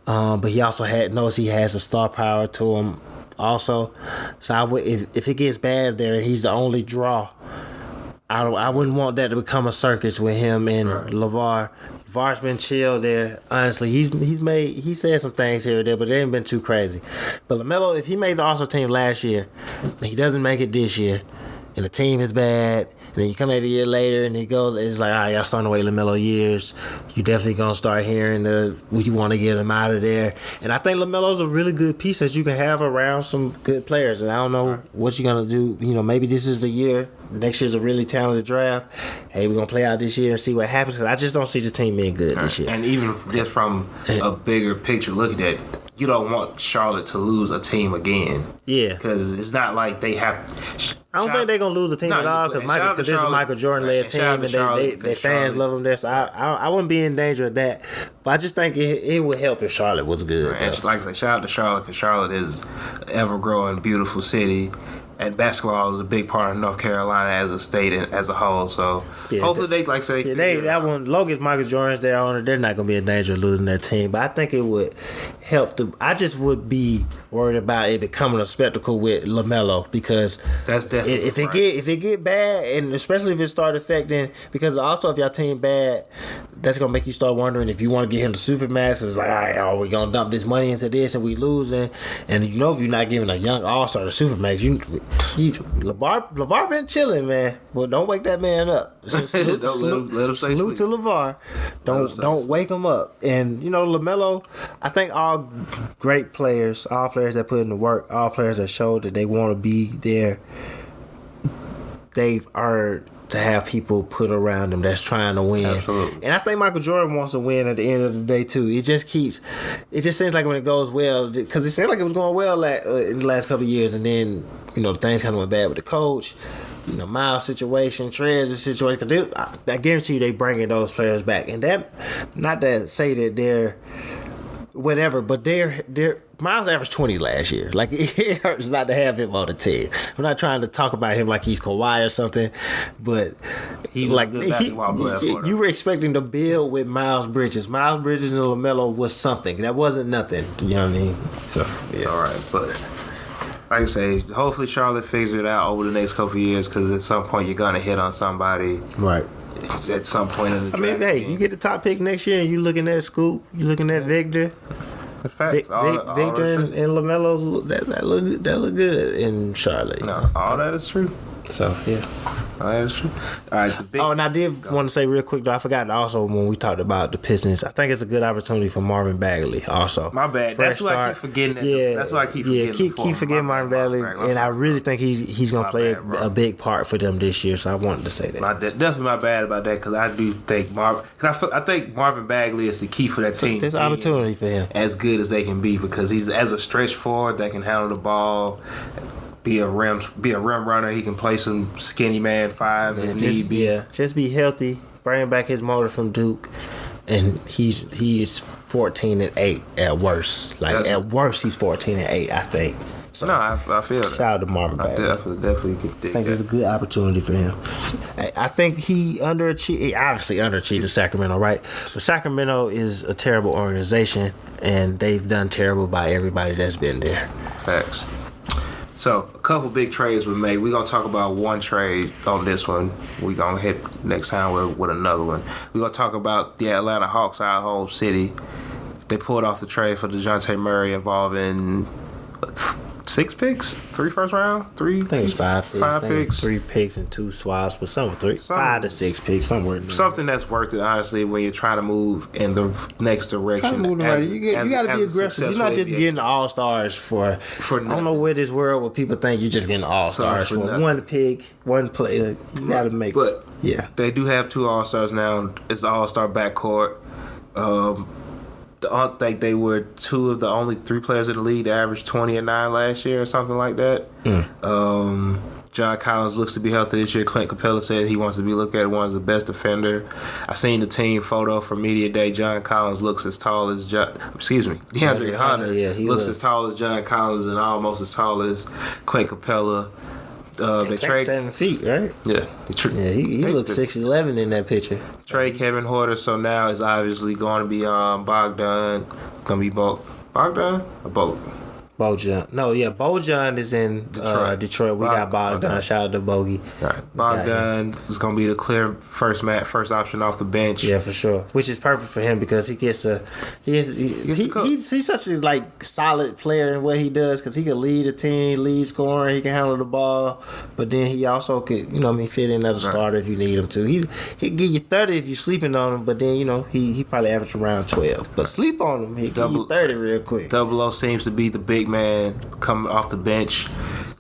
But he also knows he has a star power to him also. So if it gets bad there, he's the only draw. I wouldn't want that to become a circus with him and LeVar. LeVar's been chill there. Honestly, he said some things here or there, but it ain't been too crazy. But LaMelo, if he made the All-Star team last year, and he doesn't make it this year, and the team is bad, and then you come out a year later and it's like, all right, y'all starting to wait LaMelo years. You definitely going to start hearing you want to get him out of there. And I think LaMelo's a really good piece that you can have around some good players. And I don't know what you're going to do. Maybe this is the year. Next year's a really talented draft. Hey, we're going to play out this year and see what happens. Because I just don't see this team being good this year. And even just from a bigger picture, look at that. You don't want Charlotte to lose a team again. Yeah. Because it's not like they have... I don't think they're going to lose the team at all because this is a Michael Jordan-led team and their fans love them there. So I wouldn't be in danger of that. But I just think it would help if Charlotte was good. Right. Like I said, shout out to Charlotte because Charlotte is an ever-growing, beautiful city. And basketball is a big part of North Carolina as a state and as a whole. So hopefully they that one. Long as Michael Jordan's there on it, they're not going to be in danger of losing their team. But I think it would help. I just would be worried about it becoming a spectacle with LaMelo because that's definitely if it get bad, and especially if it start affecting, because also if your team bad, that's gonna make you start wondering if you want to get him to Supermax. It's like, all right, are we gonna dump this money into this and we losing? And if you're not giving a young all-star to Supermax, LeVar been chilling, man. Well, don't wake that man up. Salute to LeVar. Don't wake him up. And LaMelo, I think all great players, all players that put in the work, all players that showed that they want to be there, they've earned to have people put around them that's trying to win. Absolutely. And I think Michael Jordan wants to win at the end of the day too. It just seems like when it goes well, because it seemed like it was going well in the last couple of years, and then things kind of went bad with the coach. Miles' situation, Trez's situation. Cause I guarantee you they bringing those players back, and that not to say that they're whatever, but they're Miles averaged 20 last year. Like, it hurts not to have him on the team. I'm not trying to talk about him like he's Kawhi or something, but he was a good basketball player for them. You were expecting to build with Miles Bridges. Miles Bridges and LaMelo was something. That wasn't nothing. You know what I mean? So, yeah. All right, but like I say, hopefully Charlotte figures it out over the next couple of years because at some point you're going to hit on somebody. Right. At some point in the draft. Hey, you get the top pick next year and you looking at Scoop, you looking at Victor. Victor and LaMelo, that look good in Charlotte. No, all that is true. So, yeah. All that is true. All right, and I did want to say real quick, though, I forgot also when we talked about the Pistons, I think it's a good opportunity for Marvin Bagley also. My bad. That's why I keep forgetting. That's why I keep forgetting. Yeah, keep forgetting Marvin Bagley, and I really think he's going to play a big part for them this year, so I wanted to say that. Definitely my bad about that, because I do think I think Marvin Bagley is the key for that team. There's an opportunity for him. As good as they can be, because he's as a stretch forward that can handle the ball, be a rim runner. He can play some skinny man five if need be. Yeah, just be healthy. Bring back his motor from Duke, and he is 14-8 at worst. At worst, he's 14-8. I think. So, no, I feel that. Shout out to Marvin Bagley. Definitely think it's a good opportunity for him. I think he underachieved. He obviously underachieved in Sacramento, right? But Sacramento is a terrible organization, and they've done terrible by everybody that's been there. Facts. So, a couple big trades were made. We're going to talk about one trade on this one. We're going to hit next time with another one. We're going to talk about the Atlanta Hawks, our home city. They pulled off the trade for DeJounte Murray involving 6 picks, 3 first round, 3. I think it was 5 picks. 5 picks, 3 picks and 2 swaps, but some 5 to 6 picks, somewhere. Something that's worth it, honestly, when you're trying to move in the next direction. You got to be aggressive. You're not just getting all stars for. I don't know where this world where people think you're just getting all stars for one pick, one player. You got to make. But yeah, they do have 2 all stars now. It's all star backcourt. I think they were 2 of the only 3 players in the league that averaged 20 and 9 last year or something like that. John Collins looks to be healthy this year. Clint Capella said he wants to be looked at as the best defender. I seen the team photo from Media Day. John Collins looks as tall as DeAndre Hunter looks as tall as John Collins and almost as tall as Clint Capella. They trade 7 feet, right? Yeah, he looks 6'11" in that picture. Trade Kevin Huerter, so now it's obviously going to be Bogdan. It's going to be Bogdan or Bojan. No, yeah, Bojan is in Detroit. We got Bogdan. Shout out to Bogey. Right. Bogdan is going to be the clear first option off the bench. Yeah, for sure. Which is perfect for him because he's such a solid player in what he does because he can lead a team, lead scoring, he can handle the ball, but then he also could, fit in as a starter if you need him to. He'll give you 30 if you're sleeping on him, but then, he probably averaged around 12. But sleep on him, he'll give you 30 real quick. Double O seems to be the big man coming off the bench.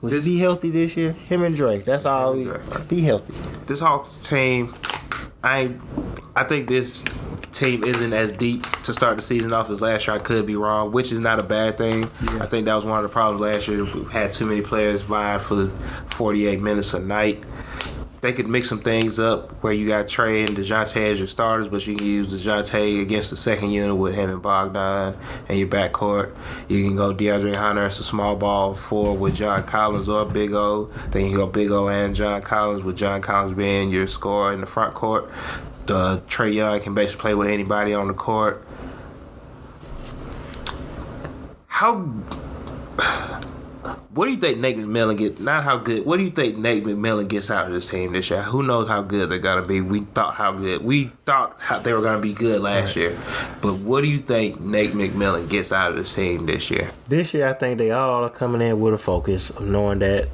Will he be healthy this year? Him and Dre. That's all. Be healthy. This Hawks team, I think this team isn't as deep to start the season off as last year. I could be wrong, which is not a bad thing. Yeah. I think that was one of the problems last year. We had too many players vying for 48 minutes a night. They could mix some things up where you got Trey and DeJounte as your starters, but you can use DeJounte against the second unit with him and Bogdan and your backcourt. You can go DeAndre Hunter as a small ball 4 with John Collins or Big O. Then you can go Big O and John Collins, with John Collins being your scorer in the front court. Trey Young can basically play with anybody on the court. What do you think Nate McMillan gets? Not how good. What do you think Nate McMillan gets out of this team this year? Who knows how good they're gonna be? We thought they were gonna be good last year, but what do you think Nate McMillan gets out of this team this year? This year, I think they all are coming in with a focus of knowing that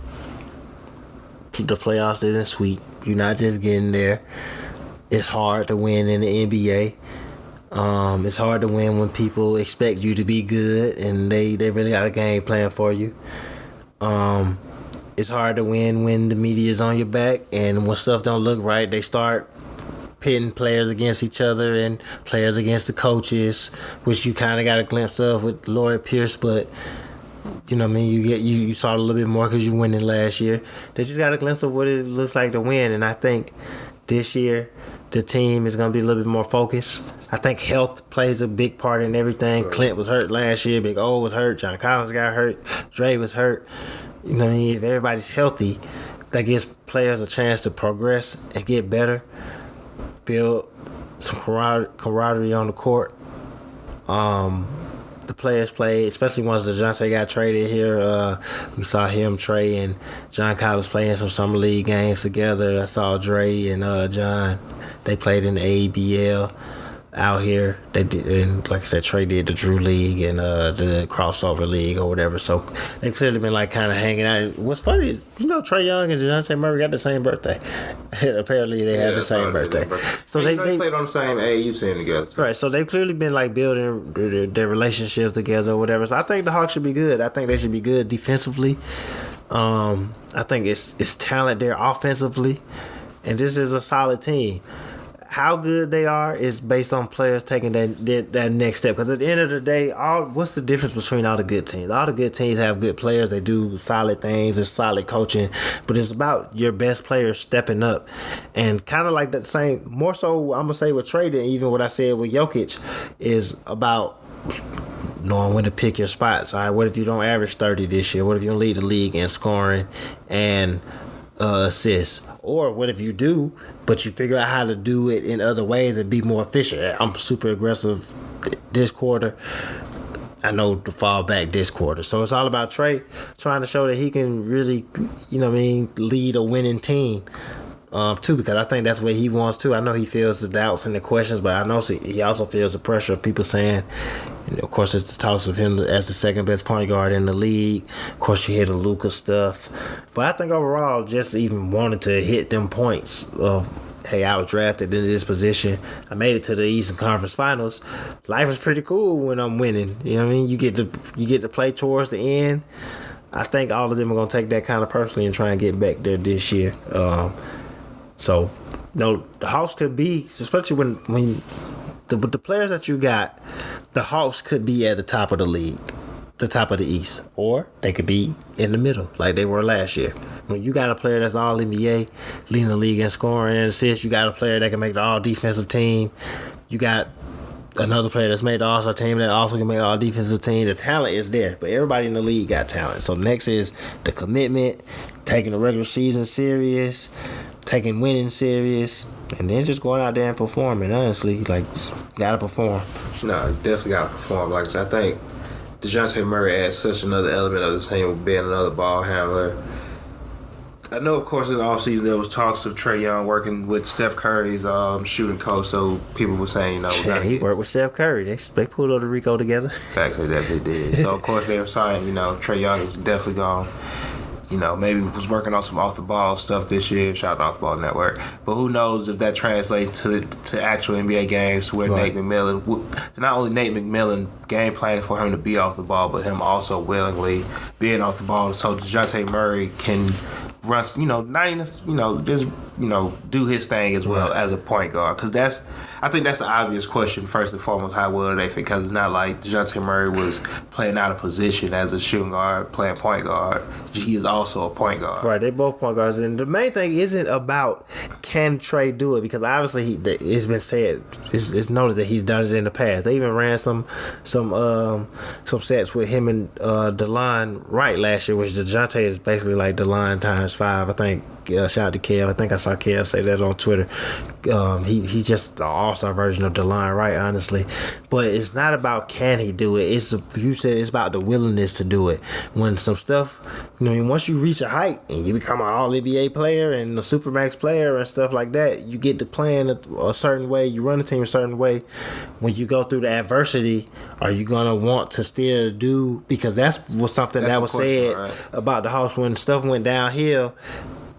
the playoffs isn't sweet. You're not just getting there. It's hard to win in the NBA. It's hard to win when people expect you to be good and they really got a game plan for you. It's hard to win when the media is on your back and when stuff don't look right, they start pitting players against each other and players against the coaches, which you kind of got a glimpse of with Lloyd Pierce, but you saw a little bit more because you winning last year. They just got a glimpse of what it looks like to win, and I think this year the team is going to be a little bit more focused. I think health plays a big part in everything. Sure. Clint was hurt last year. Big O was hurt. John Collins got hurt. Dre was hurt. If everybody's healthy, that gives players a chance to progress and get better, build some camaraderie on the court. The players play, especially once DeJounte got traded here. We saw him, Trey, and John Collins playing some summer league games together. I saw Dre and John. They played in the ABL out here. They did, and like I said, Trey did the Drew League and the crossover league or whatever. So they've clearly been kind of hanging out. What's funny is Trey Young and DeJounte Murray got the same birthday. Apparently they had the same birthday. So they played on the same AAU team together. Right. So they've clearly been building their relationship together or whatever. So I think the Hawks should be good. I think they should be good defensively. I think it's talent there offensively, and this is a solid team. How good they are is based on players taking that next step. Because at the end of the day, what's the difference between all the good teams? All the good teams have good players. They do solid things. It's solid coaching. But it's about your best players stepping up. And kind of like that same, more so I'm going to say with Trey than even what I said with Jokic, is about knowing when to pick your spots. All right, what if you don't average 30 this year? What if you don't lead the league in scoring and assists? Or what if you do, but you figure out how to do it in other ways and be more efficient? I'm super aggressive this quarter. I know to fall back this quarter. So it's all about Trey trying to show that he can really, lead a winning team. Too, because I think that's what he wants to. I know he feels the doubts and the questions, but I know he also feels the pressure of people saying, And of course, it's the talks of him as the second best point guard in the league. Of course, you hear the Luka stuff. But I think overall, just even wanted to hit them points of, hey, I was drafted in this position. I made it to the Eastern Conference Finals. Life is pretty cool when I'm winning. You know what I mean? You get to play towards the end. I think all of them are gonna take that kind of personally and try and get back there this year. So, the Hawks could be, especially when with the players that you got, the Hawks could be at the top of the league, the top of the East, or they could be in the middle like they were last year. When you got a player that's all NBA, leading the league in scoring and assists, you got a player that can make the all defensive team. You got another player that's made the All-Star team that also can make the all defensive team. The talent is there, but everybody in the league got talent. So next is the commitment, taking the regular season serious, taking winning serious, and then just going out there and performing. Honestly, like, gotta perform. No, definitely gotta perform. Like I think DeJounte Murray adds such another element of the team with being another ball handler. I know, of course, in the offseason there was talks of Trae Young working with Steph Curry's shooting coach, so people were saying, he worked with Steph Curry. They pulled Puerto Rico together. Facts, they definitely did. So, of course, they were saying, Trae Young is definitely gone. Maybe was working on some off-the-ball stuff this year. Shout out to Off the Ball Network. But who knows if that translates to actual NBA games where right. Nate McMillan, not only Nate McMillan game planning for him to be off the ball, but him also willingly being off the ball so DeJounte Murray can run, do his thing as well as a point guard. Because I think that's the obvious question first and foremost. How will they fit? Because it's not like DeJounte Murray was playing out of position as a shooting guard, playing point guard. He is also a point guard. Right, they both point guards, and the main thing isn't about can Trae do it, because obviously it's been said, it's noted that he's done it in the past. They even ran some sets with him and DeLon Wright last year, which DeJounte is basically like DeLon times 5. I think. Shout out to Kev. I think I saw Kev say that on Twitter. He's just the all-star version of DeLon Wright, honestly. But it's not about can he do it. It's about the willingness to do it. When some stuff, once you reach a height and you become an all-NBA player and a Supermax player and stuff like that, you get to playing a certain way. You run the team a certain way. When you go through the adversity, are you gonna want to still do? Because that was something that was said about the Hawks when stuff went downhill.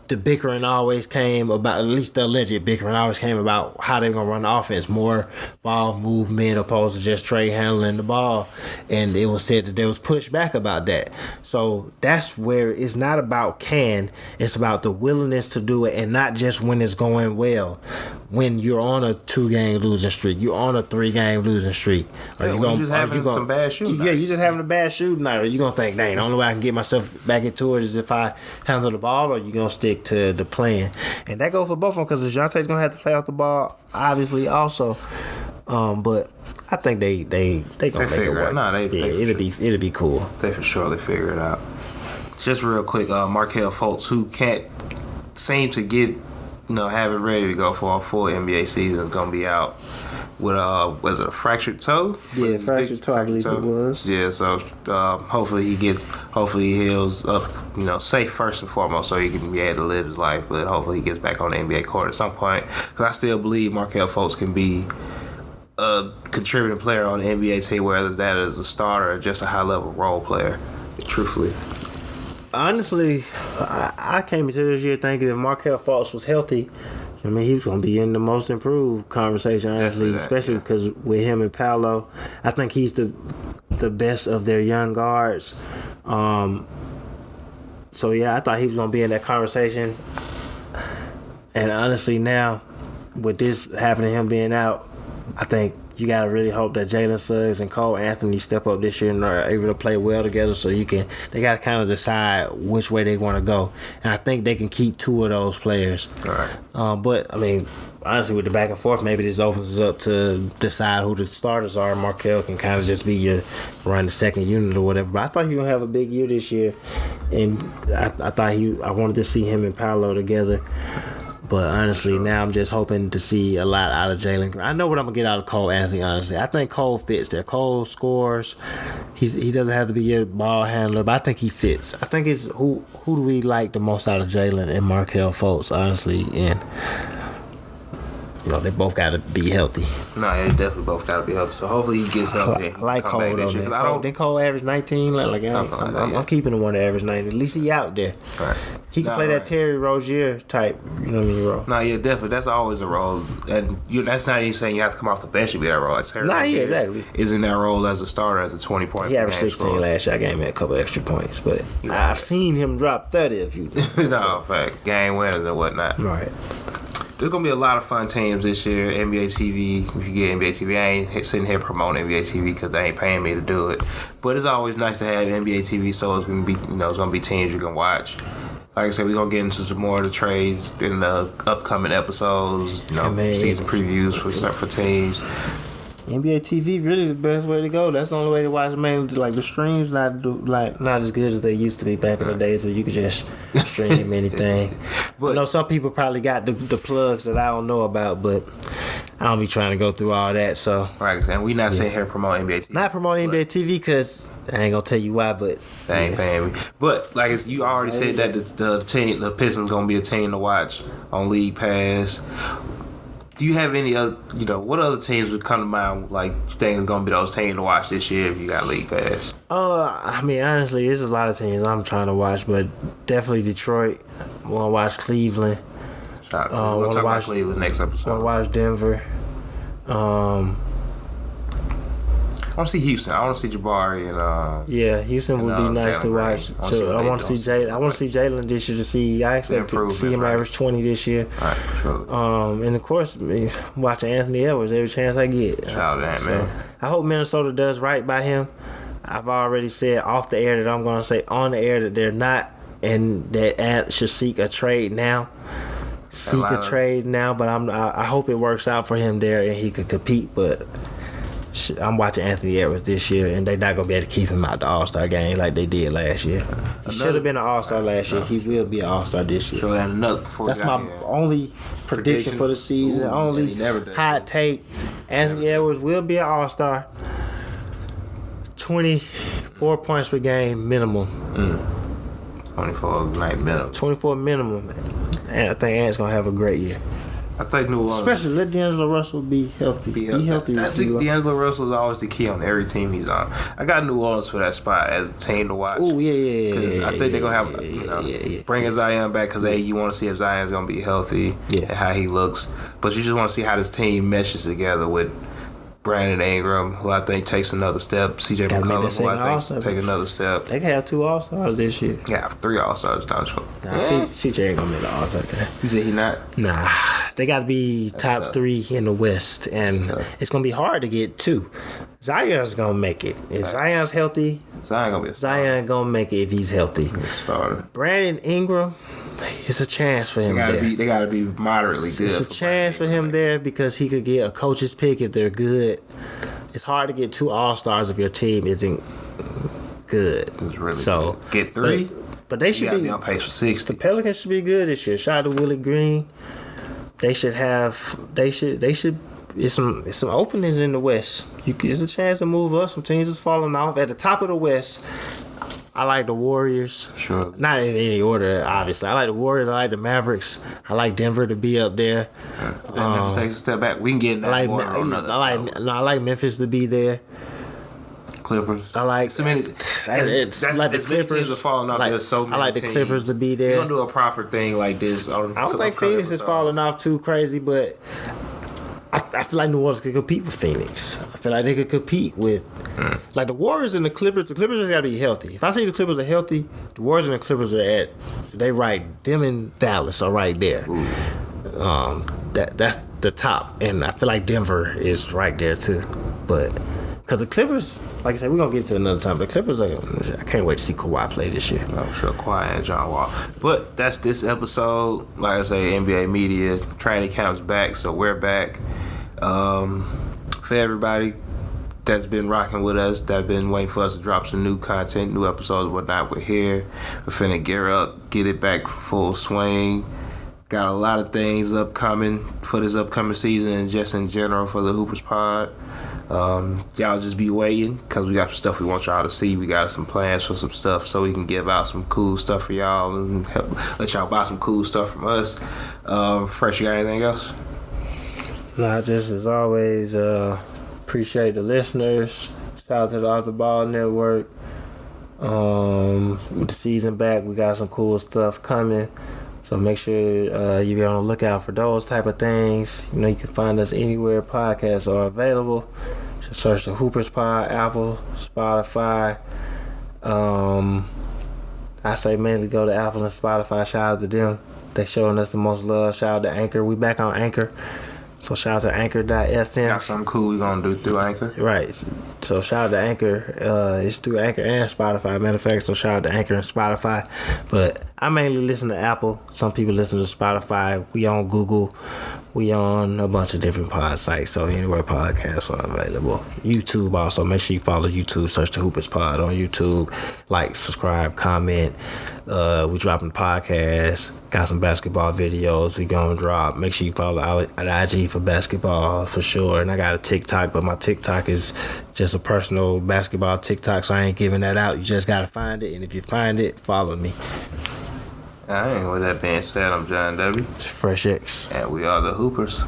The bickering always came about, at least the alleged bickering always came about how they're going to run the offense. More ball movement opposed to just Trae handling the ball. And it was said that there was pushback about that. So that's where it's not about can, it's about the willingness to do it, and not just when it's going well. When you're on a 2-game losing streak, you're on a 3-game losing streak. You're just having some bad shooting nights. Yeah, you're just having a bad shooting night. Or you're going to think, dang, the only way I can get myself back into it is if I handle the ball, or you're going to stick to the plan. And that goes for both of them, because DeJounte's going to have to play off the ball, obviously, also. But I think they going to make it work. It'll be cool. They for sure figure it out. Just real quick, Markelle Fultz, who can't seem to get have it ready to go for a full NBA season, is going to be out with was it a fractured toe? Yeah, fractured toe, I believe it was. Yeah, so hopefully he heals up, safe first and foremost, so he can be able to live his life. But hopefully he gets back on the NBA court at some point, because I still believe Markelle Fultz can be a contributing player on the NBA team, whether that is a starter or just a high level role player. Truthfully. Honestly, I came into this year thinking if Markelle Fultz was healthy, he's going to be in the most improved conversation, honestly, especially because with him and Paolo, I think he's the best of their young guards. So, yeah, I thought he was going to be in that conversation. And honestly, now, with this happening, him being out, I think you got to really hope that Jalen Suggs and Cole Anthony step up this year and are able to play well together, so they got to kind of decide which way they want to go. And I think they can keep 2 of those players. All right. But, honestly, with the back and forth, maybe this opens us up to decide who the starters are. Markelle can kind of just be run the second unit or whatever. But I thought he was going to have a big year this year. And I wanted to see him and Paolo together. But honestly, now I'm just hoping to see a lot out of Jalen. I know what I'm going to get out of Cole Anthony, honestly. I think Cole fits there. Cole scores. He doesn't have to be a ball handler, but I think he fits. I think it's who do we like the most out of Jalen and Markelle Fultz, honestly. And they both got to be healthy. No, they definitely both got to be healthy. So hopefully he gets healthy. I like Cole though, man. Didn't Cole average 19? I'm keeping him on the average 19. At least he out there. Right. He can play that Terry Rozier type, role. No, yeah, definitely. That's always a role. And that's not even saying you have to come off the bench to be that role. Like Terry Rozier exactly. is in that role as a starter, as a 20-point. He averaged 16 last year. I gave him a couple extra points, but I've seen him drop 30 a few times. No, fact. Game winners and whatnot. Right. There's going to be a lot of fun teams this year. NBA TV, if you get NBA TV, I ain't sitting here promoting NBA TV because they ain't paying me to do it. But it's always nice to have NBA TV, so it's going to be, it's going to be teams you can watch. Like I said, we're going to get into some more of the trades in the upcoming episodes, season previews for teams. NBA TV really the best way to go. That's the only way to watch. Man, like the streams not as good as they used to be back in the days where you could just stream anything. But some people probably got the plugs that I don't know about, but I don't be trying to go through all that. So right, and we not sitting here promoting NBA TV. Not promoting NBA TV because I ain't gonna tell you why, but they ain't paying me. But like you already said that the Pistons gonna be a team to watch on League Pass. Do you have any other, what other teams would come to mind, like, you think is going to be those teams to watch this year if you got League Pass? I mean, honestly, there's a lot of teams I'm trying to watch, but definitely Detroit. Want to watch Cleveland. Shout out to we'll talk about Cleveland next episode. Want to watch Denver. I want to see Houston. I want to see Jabari and Houston would be nice to watch. I want to see Jayden. I want to see Jaylen this year to see. I expect to see him average 20 this year. All right, sure. And of course, watching Anthony Edwards every chance I get. Shout out to that, man. I hope Minnesota does right by him. I've already said off the air that I'm going to say on the air that they're not, and that Ant should seek a trade now. A trade now, but I hope it works out for him there and he could compete, but. I'm watching Anthony Edwards this year, and they're not going to be able to keep him out the All-Star game like they did last year. He should have been an All-Star last year. He will be an All-Star this year. That's my only prediction for the season. Only hot take. Anthony Edwards will be an All-Star. 24 points per game minimum. 24 night minimum. 24 minimum. And I think Ant's going to have a great year. I think New Orleans. Especially let D'Angelo Russell be healthy. Be healthy. D'Angelo Russell is always the key on every team he's on. I got New Orleans for that spot as a team to watch. Oh yeah. Because I think they're going to have, bringing Zion back because you want to see if Zion's going to be healthy and how he looks. But you just want to see how this team meshes together with Brandon Ingram, who I think takes another step. CJ McCollum, who I think take another step. They can have 2 All-Stars this year. Yeah, 3 All-Stars. CJ ain't going to make the All-Star game. You said he not? Nah. They got to be top 3 in the West, and it's going to be hard to get 2. Zion's going to make it. If Zion's healthy, Zion going to be a starter. Zion going to make it if he's healthy. Starter. Brandon Ingram, it's a chance for him there. They got to be moderately good. It's a chance for him there because he could get a coach's pick if they're good. It's hard to get 2 All-Stars if your team isn't good. It's really good. Get 3? But they should be on pace for 60. The Pelicans should be good this year. Shout out to Willie Green. They should. It's some openings in the West. It's a chance to move up. Some teams is falling off at the top of the West. I like the Warriors. Sure. Not in any order, obviously. I like the Warriors. I like the Mavericks. I like Denver to be up there. Memphis takes a step back. We can get in that I like Memphis to be there. Clippers. I like so many. That's like the Clippers. Are falling off. There's so many I like the Clippers to be there. We're gonna do a proper thing like this. I don't think Phoenix is falling off too crazy, but I feel like New Orleans could compete with Phoenix. I feel like they could compete with like the Warriors and the Clippers. The Clippers just got to be healthy. If I say the Clippers are healthy, the Warriors and the Clippers are them and Dallas are right there. That's the top, and I feel like Denver is right there too. But because the Clippers, like I said, we're gonna get to another time. The Clippers, I can't wait to see Kawhi play this year. I'm sure Kawhi and John Wall. But that's this episode. Like I say, NBA media training camp's back, so we're back. For everybody that's been rocking with us, that's been waiting for us to drop some new content, new episodes, whatnot, we're here. We're finna gear up, get it back full swing. Got a lot of things upcoming for this upcoming season and just in general for the Hoopers Pod. Y'all just be waiting because we got some stuff we want y'all to see. We got some plans for some stuff so we can give out some cool stuff for y'all and let y'all buy some cool stuff from us. Fresh, you got anything else? Nah, just as always, appreciate the listeners. Shout out to the Off the Ball Network. With the season back, we got some cool stuff coming. So make sure you be on the lookout for those type of things. You know, you can find us anywhere podcasts are available. Just search the Hoopers Pod, Apple, Spotify. I say mainly go to Apple and Spotify. Shout out to them. They showing us the most love. Shout out to Anchor. We back on Anchor. So shout out to Anchor.fm. Got something cool we gonna do through Anchor. Right. So shout out to Anchor. It's through Anchor and Spotify. Matter of fact, so shout out to Anchor and Spotify. But I mainly listen to Apple. Some people listen to Spotify. We on Google. We on a bunch of different pod sites. So anywhere podcasts are available. YouTube also. Make sure you follow YouTube. Search the Hoopers Pod on YouTube. Like, subscribe, comment. We dropping podcasts. Got some basketball videos we gonna drop. Make sure you follow at IG for basketball for sure. And I got a TikTok, but my TikTok is just a personal basketball TikTok, so I ain't giving that out. You just gotta find it, and if you find it, follow me. All right, with that being said, I'm Jayden Ivy. Fresh X. And we are the Hoopers.